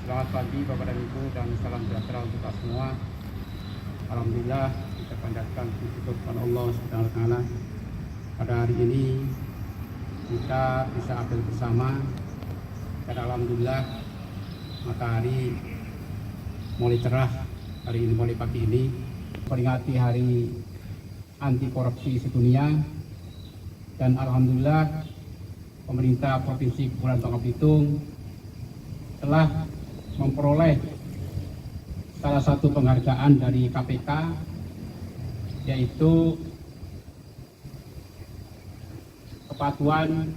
Selamat pagi Bapak dan Ibu dan salam sejahtera untuk kita semua. Alhamdulillah kita panjatkan puji kepada Allah Subhanahu wa taala. Pada hari ini kita bisa apel bersama dan alhamdulillah matahari mulai cerah hari ini, mulai pagi ini peringati hari anti korupsi sedunia. Dan alhamdulillah pemerintah Provinsi Kepulauan Bangka Belitung telah memperoleh salah satu penghargaan dari KPK, yaitu kepatuhan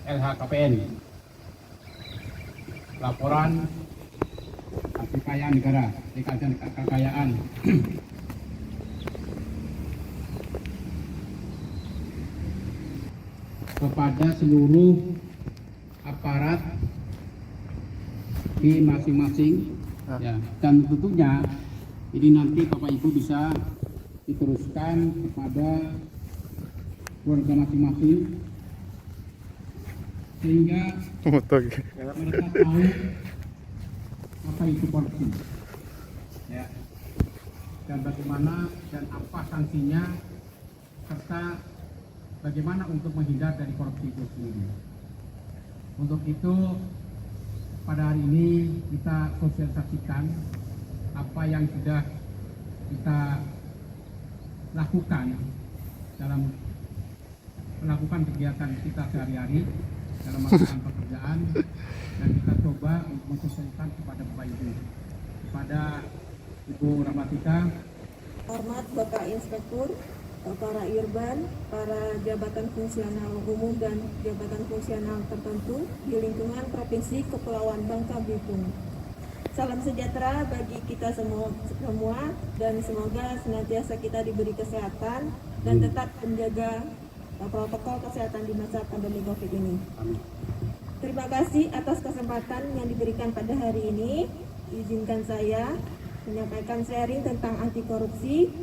LHKPN, laporan kekayaan negara, kekayaan kepada seluruh aparat di masing-masing ya, dan tentunya ini nanti Bapak Ibu bisa diteruskan kepada keluarga masing-masing sehingga mereka tahu apa itu korupsi ya, dan bagaimana dan apa sanksinya serta bagaimana untuk menghindar dari korupsi itu sendiri. Untuk itu pada hari ini kita sosialisasikan apa yang sudah kita lakukan dalam melakukan kegiatan kita sehari-hari dalam melakukan pekerjaan, dan kita coba untuk mensosialisasikan kepada Bapak Ibu, kepada Ibu Rahmatika. Hormat Bapak Inspektur, para irban, para jabatan fungsional umum dan jabatan fungsional tertentu di lingkungan Provinsi Kepulauan Bangka Belitung. Salam sejahtera bagi kita semua dan semoga senantiasa kita diberi kesehatan dan tetap menjaga protokol kesehatan di masa pandemi Covid ini. Terima kasih atas kesempatan yang diberikan pada hari ini. Izinkan saya menyampaikan sharing tentang anti korupsi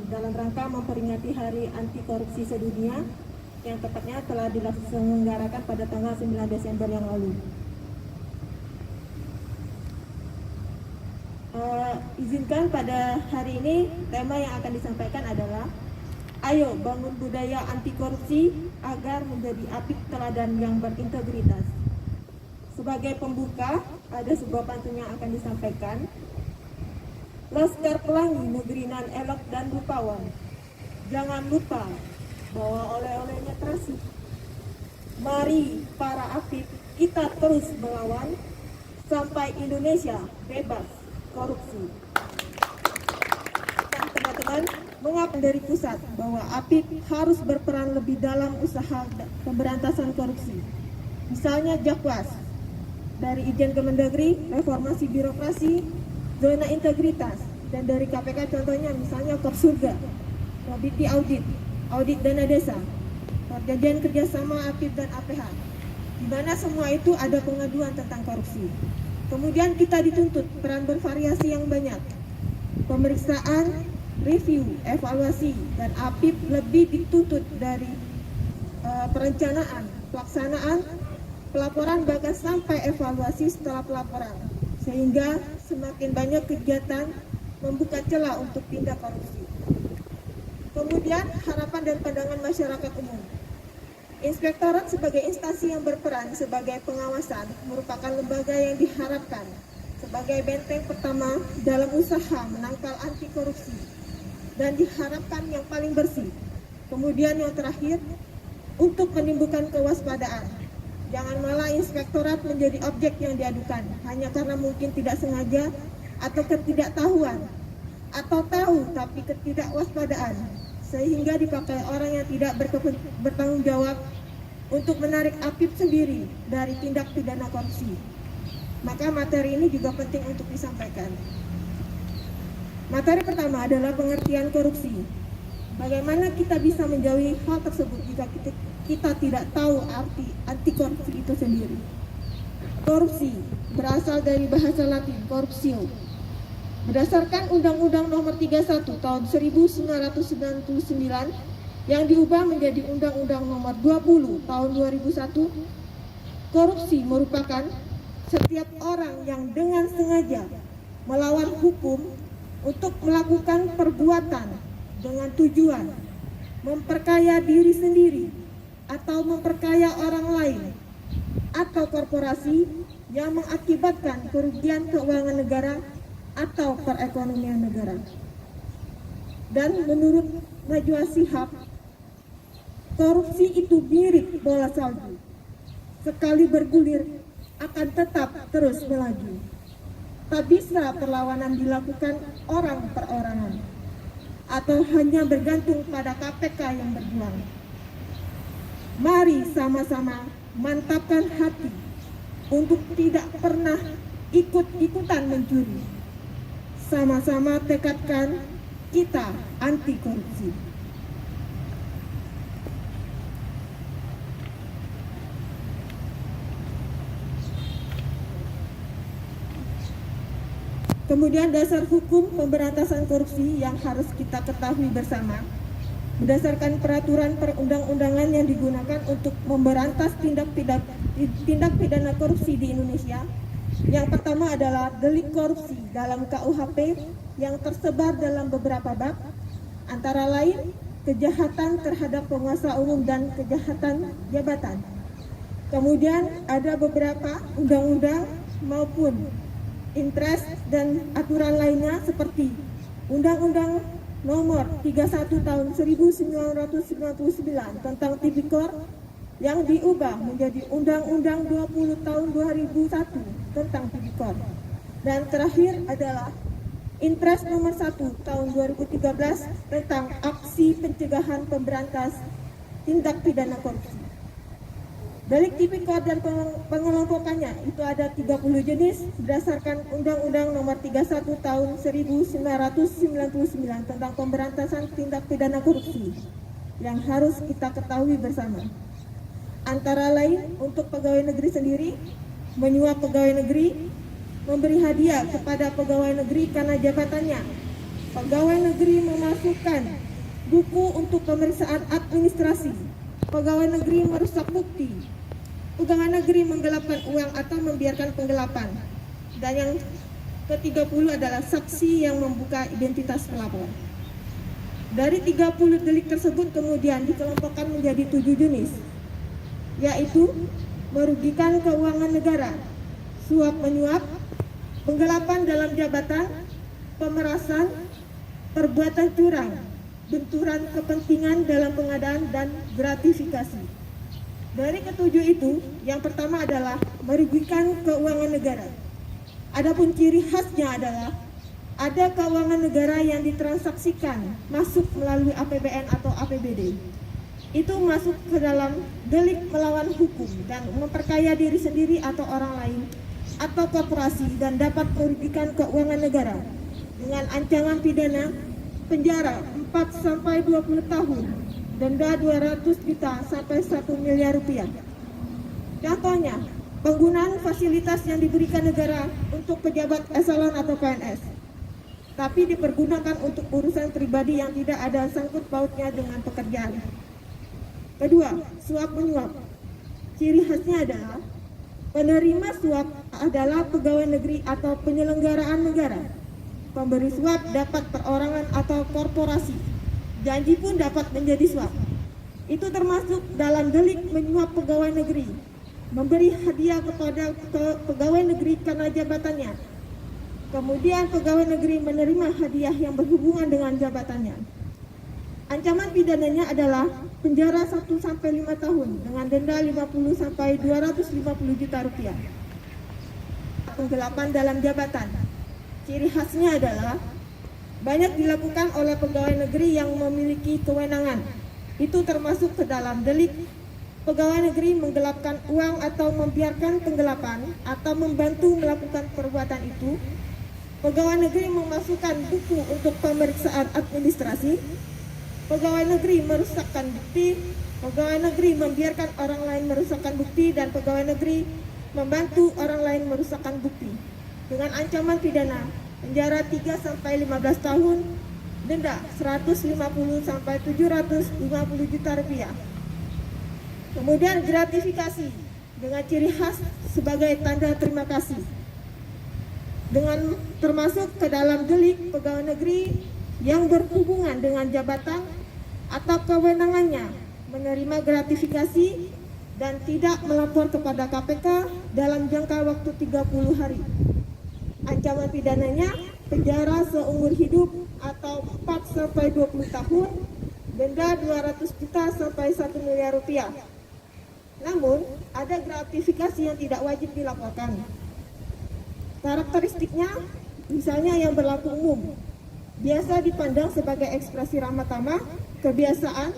dalam rangka memperingati Hari Anti Korupsi Sedunia yang tepatnya telah diselenggarakan pada tanggal 9 Desember yang lalu. Izinkan pada hari ini tema yang akan disampaikan adalah ayo bangun budaya anti korupsi agar menjadi apik teladan yang berintegritas. Sebagai pembuka, ada sebuah pantun yang akan disampaikan. Laskar Pelangi negeri nan elok dan rupawan, jangan lupa bawa oleh-olehnya terasi. Mari para apik kita terus melawan sampai Indonesia bebas korupsi. Nah, teman-teman, mengapa dari pusat bahwa apik harus berperan lebih dalam usaha pemberantasan korupsi? Misalnya Jakwas, dari Ijen Kemendagri, reformasi birokrasi, zona integritas, dan dari KPK contohnya misalnya Kopsurga, Robiti audit dana desa, perjanjian kerjasama APIP dan APH, di mana semua itu ada pengaduan tentang korupsi. Kemudian kita dituntut peran bervariasi yang banyak, pemeriksaan, review, evaluasi, dan APIP lebih dituntut dari perencanaan, pelaksanaan, pelaporan, bahkan sampai evaluasi setelah pelaporan, sehingga semakin banyak kegiatan membuka celah untuk tindak korupsi. Kemudian harapan dan pandangan masyarakat umum. Inspektorat sebagai instansi yang berperan sebagai pengawasan merupakan lembaga yang diharapkan sebagai benteng pertama dalam usaha menangkal anti korupsi dan diharapkan yang paling bersih. Kemudian yang terakhir, untuk menimbulkan kewaspadaan. Jangan malah inspektorat menjadi objek yang diadukan hanya karena mungkin tidak sengaja atau ketidaktahuan, atau tahu tapi ketidakwaspadaan, sehingga dipakai orang yang tidak bertanggung jawab untuk menarik APIP sendiri dari tindak pidana korupsi. Maka materi ini juga penting untuk disampaikan. Materi pertama adalah pengertian korupsi. Bagaimana kita bisa menjauhi hal tersebut jika kita tidak tahu arti anti korupsi itu sendiri. Korupsi berasal dari bahasa Latin corruptio. Berdasarkan Undang-Undang Nomor 31 Tahun 1999 yang diubah menjadi Undang-Undang Nomor 20 Tahun 2001 Korupsi merupakan setiap orang yang dengan sengaja melawan hukum untuk melakukan perbuatan dengan tujuan memperkaya diri sendiri atau memperkaya orang lain atau korporasi yang mengakibatkan kerugian keuangan negara atau perekonomian negara. Dan menurut Najwa Shihab, korupsi itu mirip bola salju. Sekali bergulir akan tetap terus melaju. Tak bisa perlawanan dilakukan orang per orangan atau hanya bergantung pada KPK yang berjuang. Mari sama-sama mantapkan hati untuk tidak pernah ikut-ikutan mencuri. Sama-sama tekadkan kita anti korupsi. Kemudian dasar hukum pemberantasan korupsi yang harus kita ketahui bersama, berdasarkan peraturan perundang-undangan yang digunakan untuk memberantas tindak pidana korupsi di Indonesia. Yang pertama adalah delik korupsi dalam KUHP yang tersebar dalam beberapa bab, antara lain kejahatan terhadap penguasa umum dan kejahatan jabatan. Kemudian ada beberapa undang-undang maupun impres dan aturan lainnya seperti Undang-Undang Nomor 31 Tahun 1999 tentang Tipikor yang diubah menjadi Undang-Undang 20 Tahun 2001 tentang Tipikor. Dan terakhir adalah Impres Nomor 1 Tahun 2013 tentang Aksi Pencegahan Pemberantas Tindak Pidana Korupsi. Delik tipikor dan pengelompokannya itu ada 30 jenis berdasarkan Undang-Undang Nomor 31 Tahun 1999 tentang pemberantasan tindak pidana korupsi yang harus kita ketahui bersama. Antara lain untuk pegawai negeri sendiri, menyuap pegawai negeri, memberi hadiah kepada pegawai negeri karena jabatannya, pegawai negeri memasukkan buku untuk pemeriksaan administrasi, pegawai negeri merusak bukti, pegawai negeri menggelapkan uang atau membiarkan penggelapan. Dan yang ke-30 adalah saksi yang membuka identitas pelapor. Dari 30 delik tersebut kemudian dikelompokkan menjadi 7 jenis, yaitu merugikan keuangan negara, suap menyuap, penggelapan dalam jabatan, pemerasan, perbuatan curang, benturan kepentingan dalam pengadaan, dan gratifikasi. Dari ketujuh itu, yang pertama adalah merugikan keuangan negara. Adapun ciri khasnya adalah ada keuangan negara yang ditransaksikan masuk melalui APBN atau APBD. Itu masuk ke dalam delik melawan hukum dan memperkaya diri sendiri atau orang lain atau korporasi dan dapat merugikan keuangan negara dengan ancaman pidana penjara 4-20 tahun, denda 200 juta sampai 1 miliar rupiah. Contohnya, penggunaan fasilitas yang diberikan negara untuk pejabat eselon atau PNS, tapi dipergunakan untuk urusan pribadi yang tidak ada sangkut pautnya dengan pekerjaan. Kedua, suap menyuap. Ciri khasnya adalah penerima suap adalah pegawai negeri atau penyelenggaraan negara. Pemberi suap dapat perorangan atau korporasi. Janji pun dapat menjadi suap. Itu termasuk dalam delik menyuap pegawai negeri, memberi hadiah kepada pegawai negeri karena jabatannya. Kemudian pegawai negeri menerima hadiah yang berhubungan dengan jabatannya. Ancaman pidananya adalah penjara 1-5 tahun dengan denda 50-250 juta rupiah. Penggelapan dalam jabatan. Ciri khasnya adalah banyak dilakukan oleh pegawai negeri yang memiliki kewenangan. Itu termasuk ke dalam delik pegawai negeri menggelapkan uang atau membiarkan penggelapan atau membantu melakukan perbuatan itu. Pegawai negeri memasukkan buku untuk pemeriksaan administrasi. Pegawai negeri merusakkan bukti. Pegawai negeri membiarkan orang lain merusakkan bukti, dan pegawai negeri membantu orang lain merusakkan bukti dengan ancaman pidana penjara 3-15 tahun, denda 150-750 juta rupiah. Kemudian gratifikasi dengan ciri khas sebagai tanda terima kasih, dengan termasuk ke dalam delik pegawai negeri yang berhubungan dengan jabatan atau kewenangannya menerima gratifikasi dan tidak melapor kepada KPK dalam jangka waktu 30 hari. Ancaman pidananya penjara seumur hidup atau 4-20 tahun, denda 200 juta sampai 1 miliar rupiah. Namun, ada gratifikasi yang tidak wajib dilaporkan. Karakteristiknya, misalnya yang berlaku umum, biasa dipandang sebagai ekspresi ramah tamah, kebiasaan,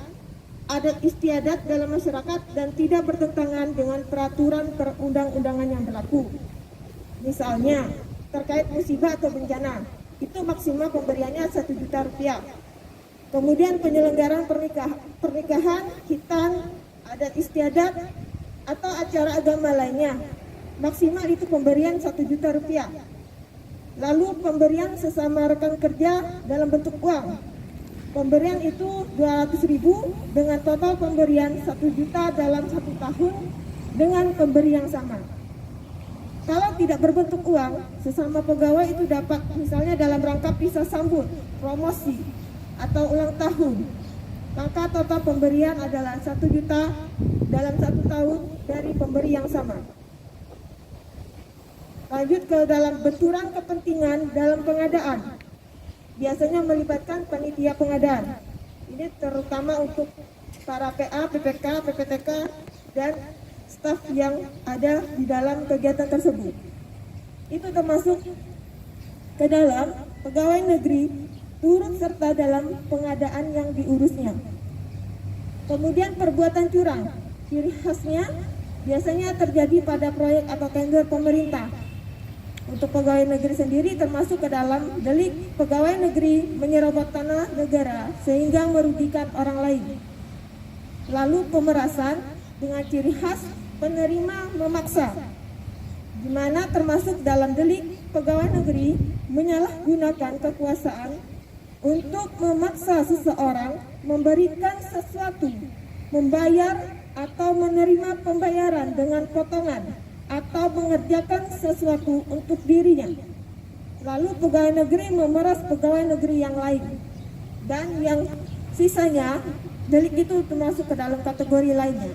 adat istiadat dalam masyarakat, dan tidak bertentangan dengan peraturan perundang-undangan yang berlaku. Misalnya, terkait musibah atau bencana, itu maksimal pemberiannya 1 juta rupiah. Kemudian penyelenggaraan pernikahan, khitan, adat istiadat, atau acara agama lainnya, maksimal itu pemberian 1 juta rupiah. Lalu pemberian sesama rekan kerja dalam bentuk uang, pemberian itu 200.000 dengan total pemberian 1 juta dalam 1 tahun dengan pemberi yang sama. Kalau tidak berbentuk uang, sesama pegawai itu dapat misalnya dalam rangka pisah sambut, promosi, atau ulang tahun, maka total pemberian adalah 1 juta dalam 1 tahun dari pemberi yang sama. Lanjut ke dalam benturan kepentingan dalam pengadaan, biasanya melibatkan panitia pengadaan. Ini terutama untuk para PA, PPK, PPTK, dan staf yang ada di dalam kegiatan tersebut. Itu termasuk ke dalam pegawai negeri turut serta dalam pengadaan yang diurusnya. Kemudian perbuatan curang, ciri khasnya biasanya terjadi pada proyek atau tender pemerintah. Untuk pegawai negeri sendiri termasuk ke dalam delik pegawai negeri menyerobot tanah negara sehingga merugikan orang lain. Lalu pemerasan dengan ciri khas penerima memaksa, di mana termasuk dalam delik pegawai negeri menyalahgunakan kekuasaan untuk memaksa seseorang memberikan sesuatu, membayar atau menerima pembayaran dengan potongan atau mengerjakan sesuatu untuk dirinya. Lalu pegawai negeri memeras pegawai negeri yang lain, dan yang sisanya delik itu termasuk ke dalam kategori lainnya.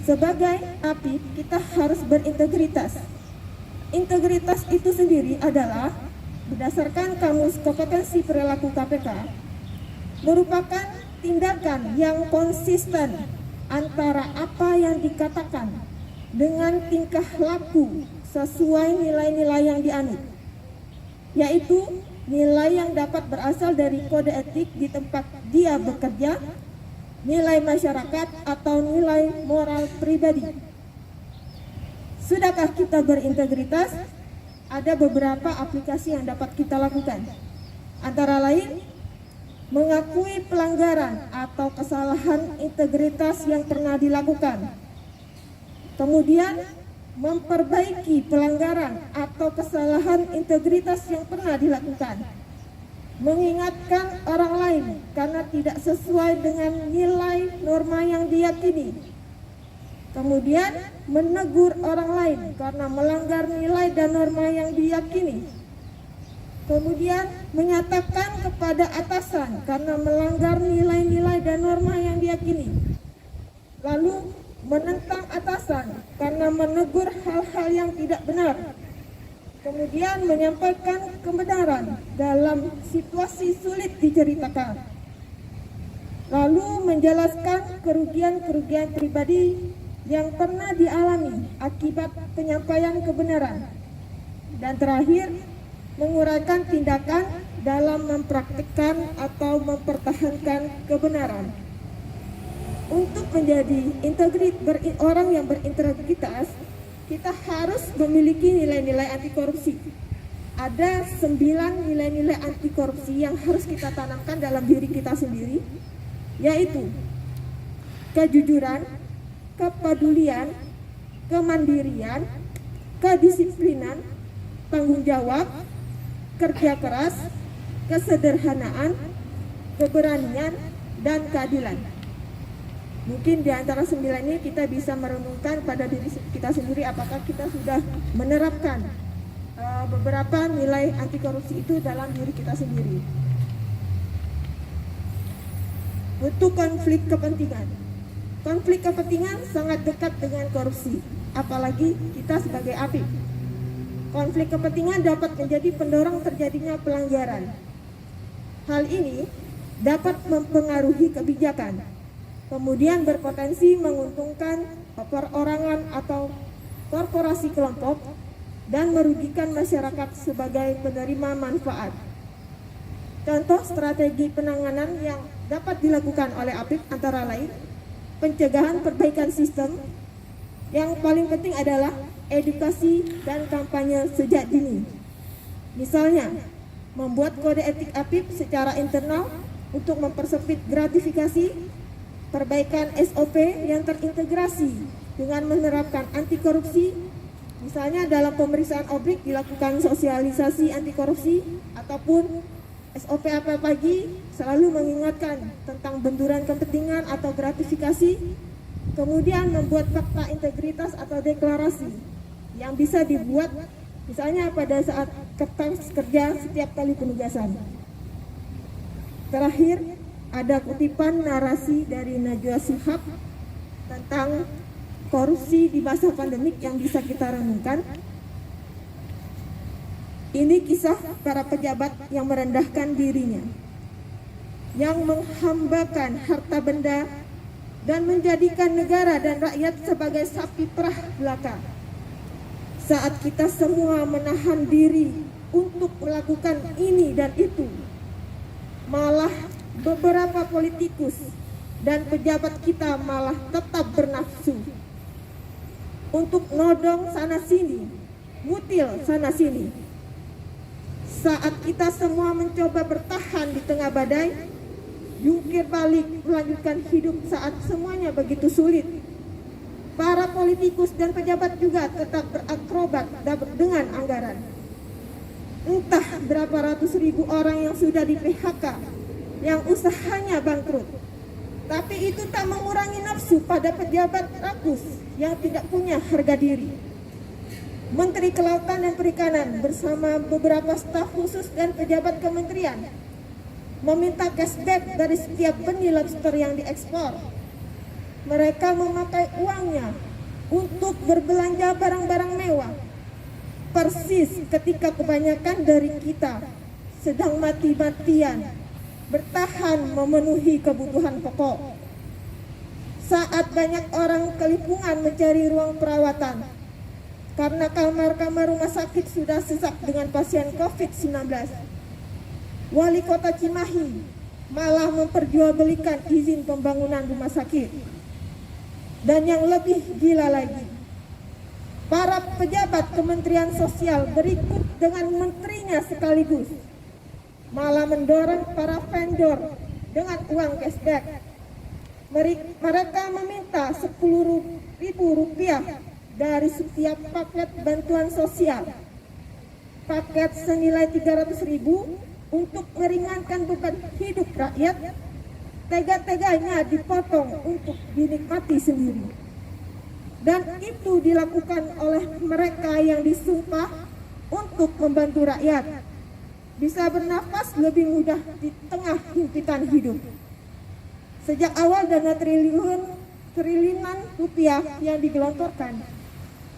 Sebagai APIP, kita harus berintegritas. Integritas itu sendiri adalah berdasarkan Kamus Kompetensi Perilaku KPK, merupakan tindakan yang konsisten antara apa yang dikatakan dengan tingkah laku sesuai nilai-nilai yang dianut, yaitu nilai yang dapat berasal dari kode etik di tempat dia bekerja, nilai masyarakat, atau nilai moral pribadi. Sudahkah kita berintegritas? Ada beberapa aplikasi yang dapat kita lakukan. Antara lain, mengakui pelanggaran atau kesalahan integritas yang pernah dilakukan. Kemudian, memperbaiki pelanggaran atau kesalahan integritas yang pernah dilakukan. Mengingatkan orang lain karena tidak sesuai dengan nilai norma yang diyakini. Kemudian menegur orang lain karena melanggar nilai dan norma yang diyakini. Kemudian menyatakan kepada atasan karena melanggar nilai-nilai dan norma yang diyakini. Lalu menentang atasan karena menegur hal-hal yang tidak benar. Kemudian menyampaikan kebenaran dalam situasi sulit diceritakan. Lalu menjelaskan kerugian-kerugian pribadi yang pernah dialami akibat penyampaian kebenaran. Dan terakhir, menguraikan tindakan dalam mempraktikkan atau mempertahankan kebenaran. Untuk menjadi orang yang berintegritas, kita harus memiliki nilai-nilai anti korupsi. Ada 9 nilai-nilai anti korupsi yang harus kita tanamkan dalam diri kita sendiri, yaitu kejujuran, kepedulian, kemandirian, kedisiplinan, tanggung jawab, kerja keras, kesederhanaan, keberanian, dan keadilan. Mungkin di antara 9 ini kita bisa merenungkan pada diri kita sendiri apakah kita sudah menerapkan beberapa nilai anti korupsi itu dalam diri kita sendiri. Bentuk konflik kepentingan. Konflik kepentingan sangat dekat dengan korupsi, apalagi kita sebagai APIP. Konflik kepentingan dapat menjadi pendorong terjadinya pelanggaran. Hal ini dapat mempengaruhi kebijakan, kemudian berpotensi menguntungkan perorangan atau korporasi kelompok dan merugikan masyarakat sebagai penerima manfaat. Contoh strategi penanganan yang dapat dilakukan oleh APIP antara lain pencegahan perbaikan sistem. Yang paling penting adalah edukasi dan kampanye sejak dini. Misalnya, membuat kode etik APIP secara internal untuk mempersempit gratifikasi, perbaikan SOP yang terintegrasi dengan menerapkan anti korupsi. Misalnya dalam pemeriksaan objek dilakukan sosialisasi anti korupsi ataupun SOP apa pagi selalu mengingatkan tentang benturan kepentingan atau gratifikasi, kemudian membuat fakta integritas atau deklarasi yang bisa dibuat misalnya pada saat kertas kerja setiap kali penugasan. Terakhir, ada kutipan narasi dari Najwa Shihab tentang korupsi di masa pandemik yang bisa kita renungkan. Ini kisah para pejabat yang merendahkan dirinya, yang menghambakan harta benda dan menjadikan negara dan rakyat sebagai sapi perah belaka. Saat kita semua menahan diri untuk melakukan ini dan itu, malah beberapa politikus dan pejabat kita malah tetap bernafsu untuk nodong sana sini, ngutil sana sini. Saat kita semua mencoba bertahan di tengah badai, jungkir balik melanjutkan hidup saat semuanya begitu sulit, para politikus dan pejabat juga tetap berakrobat dengan anggaran. Entah berapa ratus ribu orang yang sudah di PHK, yang usahanya bangkrut. Tapi itu tak mengurangi nafsu pada pejabat rakus yang tidak punya harga diri. Menteri Kelautan dan Perikanan bersama beberapa staf khusus dan pejabat kementerian meminta cashback dari setiap benih lobster yang diekspor. Mereka memakai uangnya untuk berbelanja barang-barang mewah. Persis ketika kebanyakan dari kita sedang mati-matian bertahan memenuhi kebutuhan pokok. Saat banyak orang kelimpungan mencari ruang perawatan karena kamar-kamar rumah sakit sudah sesak dengan pasien COVID-19, Wali Kota Cimahi malah memperjualbelikan izin pembangunan rumah sakit. Dan yang lebih gila lagi, para pejabat Kementerian Sosial berikut dengan menterinya sekaligus malah mendorong para vendor dengan uang cashback. Mereka meminta Rp10.000 dari setiap paket bantuan sosial. Paket senilai Rp300.000 untuk meringankan beban hidup rakyat, tega-teganya dipotong untuk dinikmati sendiri. Dan itu dilakukan oleh mereka yang disumpah untuk membantu rakyat bisa bernafas lebih mudah di tengah himpitan hidup. Sejak awal dana triliunan rupiah yang digelontorkan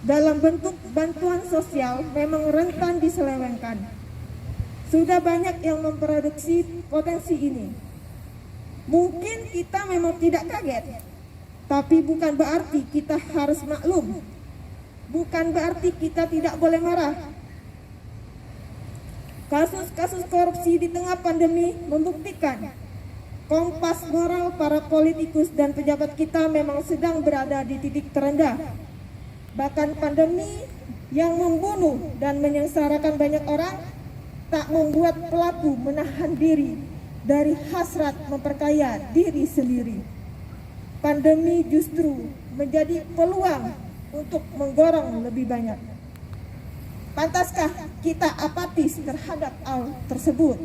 dalam bentuk bantuan sosial memang rentan diselewengkan. Sudah banyak yang memproduksi potensi ini. Mungkin kita memang tidak kaget, tapi bukan berarti kita harus maklum. Bukan berarti kita tidak boleh marah. Kasus-kasus korupsi di tengah pandemi membuktikan kompas moral para politikus dan pejabat kita memang sedang berada di titik terendah. Bahkan pandemi yang membunuh dan menyengsarakan banyak orang tak membuat pelaku menahan diri dari hasrat memperkaya diri sendiri. Pandemi justru menjadi peluang untuk menggorong lebih banyak. Pantaskah kita apatis terhadap hal tersebut?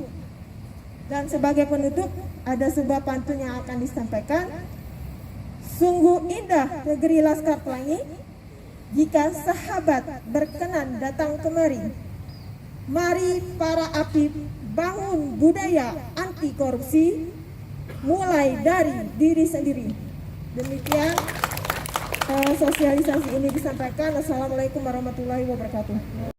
Dan sebagai penutup, ada sebuah pantun yang akan disampaikan. Sungguh indah negeri Laskar Pelangi. Jika sahabat berkenan datang kemari, mari para APIP bangun budaya anti korupsi mulai dari diri sendiri. Demikian sosialisasi ini disampaikan. Assalamualaikum warahmatullahi wabarakatuh.